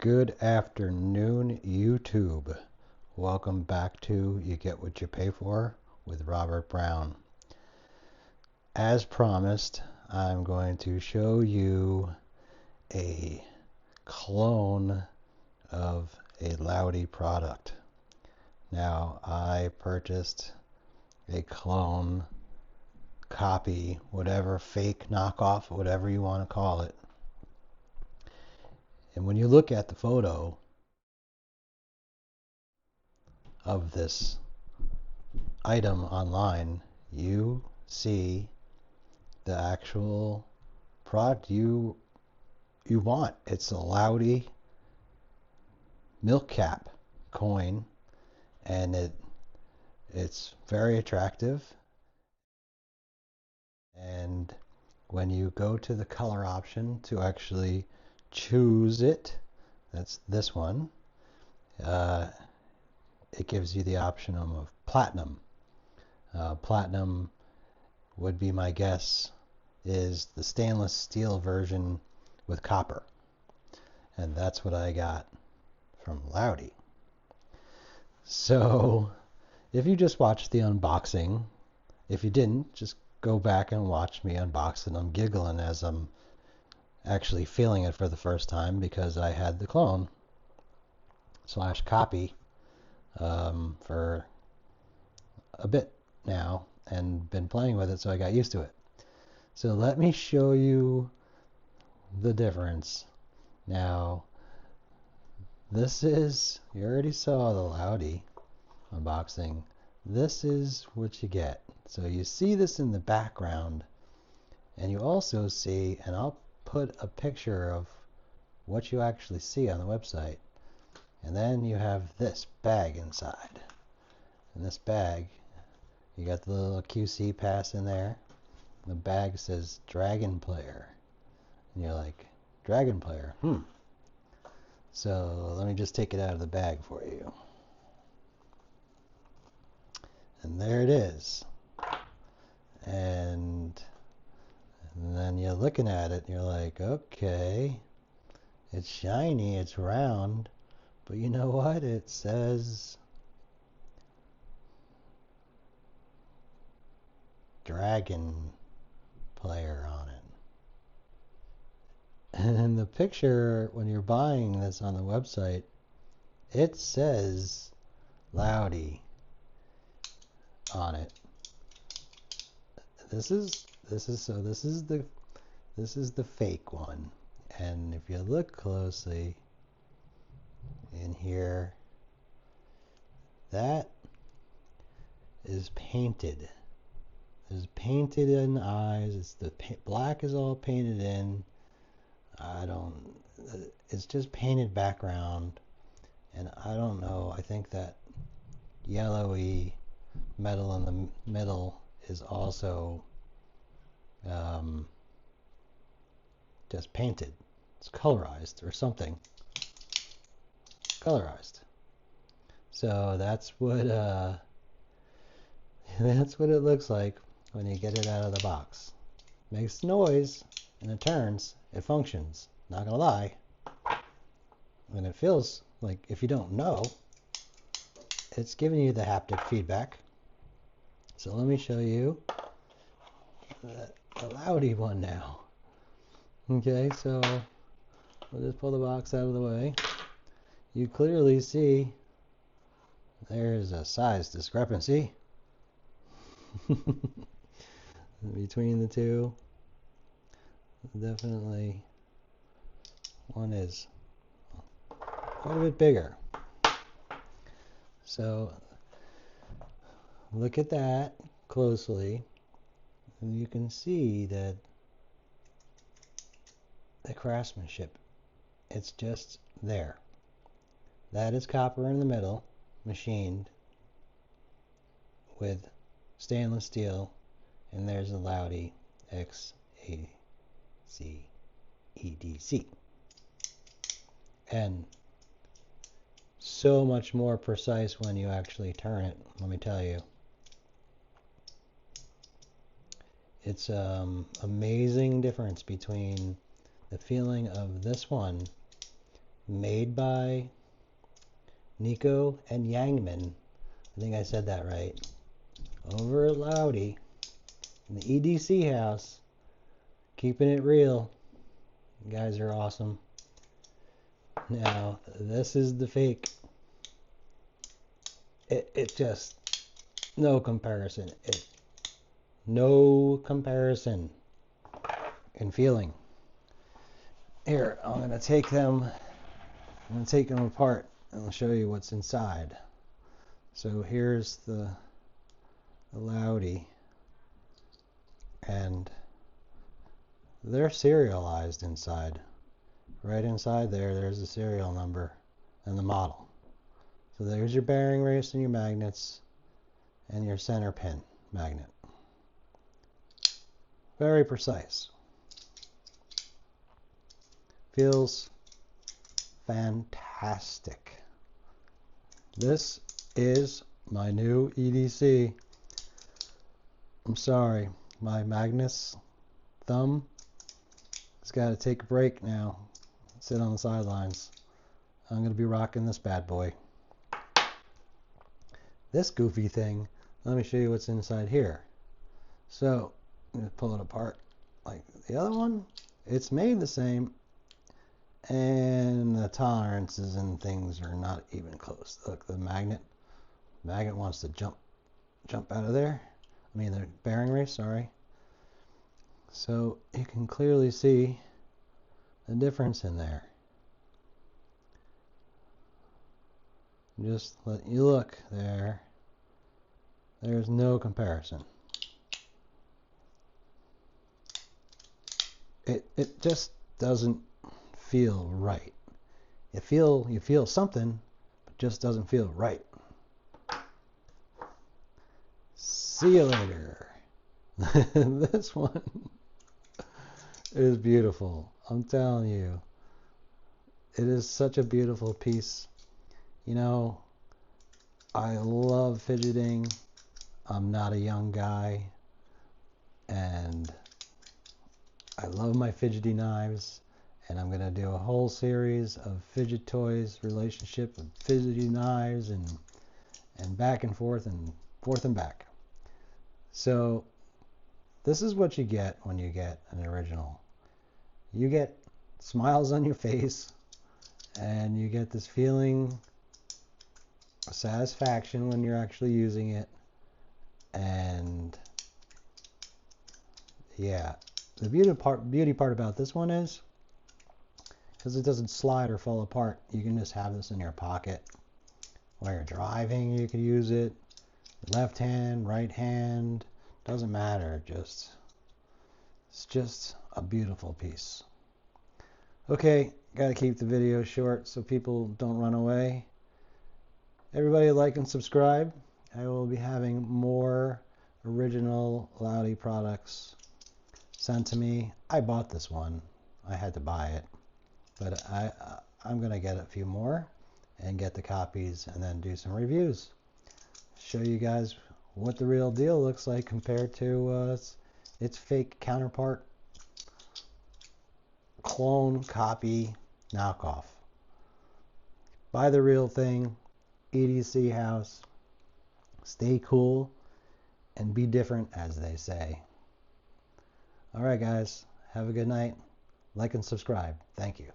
Good afternoon, YouTube. Welcome back to You Get What You Pay For with Robert Brown. As promised, I'm going to show you a clone of a Lautie product. Now, I purchased a clone, copy, whatever, fake, knockoff, whatever you want to call it. And when you look at the photo of this item online, you see the actual product you want. It's a Lautie Milk Cap coin, and it's very attractive. And when you go to the color option to actually choose it, that's this one, it gives you the option of platinum. Platinum would be, my guess, is the stainless steel version with copper. And that's what I got from Lautie. So if you just watched the unboxing, if you didn't, just go back and watch me unbox it. I'm giggling as I'm actually feeling it for the first time because I had the clone / copy for a bit now and been playing with it, so I got used to it. So let me show you the difference. Now, this is, you already saw the Lautie unboxing. This is what you get. So you see this in the background, and you also see, and I'll put a picture of what you actually see on the website. And then you have this bag inside. In this bag, you got the little QC pass in there. The bag says Dragon Player. And you're like, Dragon Player? So let me just take it out of the bag for you. And there it is. And then you're looking at it and you're like, okay, it's shiny, it's round, but you know what? It says Dragon Player on it. And in the picture, when you're buying this on the website, it says Lautie on it. This is the fake one. And if you look closely in here, that is painted. There's painted in eyes. It's the black is all painted in. It's just painted background, and I don't know. I think that yellowy metal in the middle is also just painted. It's colorized or something. Colorized. So that's what it looks like when you get it out of the box. Makes noise and it turns. It functions. Not gonna lie. And it feels like, if you don't know, it's giving you the haptic feedback. So let me show you the Lautie one now. Okay, so we'll just pull the box out of the way. You clearly see there's a size discrepancy between the two. Definitely one is quite a bit bigger. So look at that closely, and you can see that the craftsmanship, it's just there. That is copper in the middle, machined with stainless steel, and there's a Lautie XACEDC. And so much more precise when you actually turn it, let me tell you. It's amazing difference between the feeling of this one made by Nico and Yangman. I think I said that right. Over at Lautie in the EDC house. Keeping it real. You guys are awesome. Now, this is the fake. It just, no comparison. No comparison in feeling. Here, I'm going to take them apart and I'll show you what's inside. So here's the Lautie, and they're serialized inside. Right inside there's the serial number and the model. So there's your bearing race and your magnets and your center pin magnet. Very precise. Feels fantastic. This is my new EDC. I'm sorry, my Magnus thumb has got to take a break now. Sit on the sidelines. I'm going to be rocking this bad boy. This goofy thing, let me show you what's inside here. So, I'm going to pull it apart like the other one. It's made the same, and the tolerances and things are not even close. Look, the magnet wants to jump out of there. I mean, the bearing race, sorry. So you can clearly see the difference in there. Just let you look there. There's no comparison. It just doesn't feel right. You feel something, but just doesn't feel right. See you later. This one is beautiful. I'm telling you. It is such a beautiful piece. You know, I love fidgeting. I'm not a young guy. And I love my fidgety knives. And I'm going to do a whole series of fidget toys, relationship with fidgety knives, and back and forth and back. So this is what you get when you get an original. You get smiles on your face, and you get this feeling of satisfaction when you're actually using it. And yeah, the beauty part about this one is, because it doesn't slide or fall apart, you can just have this in your pocket. While you're driving, you can use it. Left hand, right hand, doesn't matter. It's just a beautiful piece. Okay, gotta keep the video short so people don't run away. Everybody like and subscribe. I will be having more original Lautie products sent to me. I bought this one. I had to buy it. But I'm going to get a few more and get the copies and then do some reviews. Show you guys what the real deal looks like compared to its fake counterpart, clone, copy, knockoff. Buy the real thing, EDC house. Stay cool and be different, as they say. All right, guys. Have a good night. Like and subscribe. Thank you.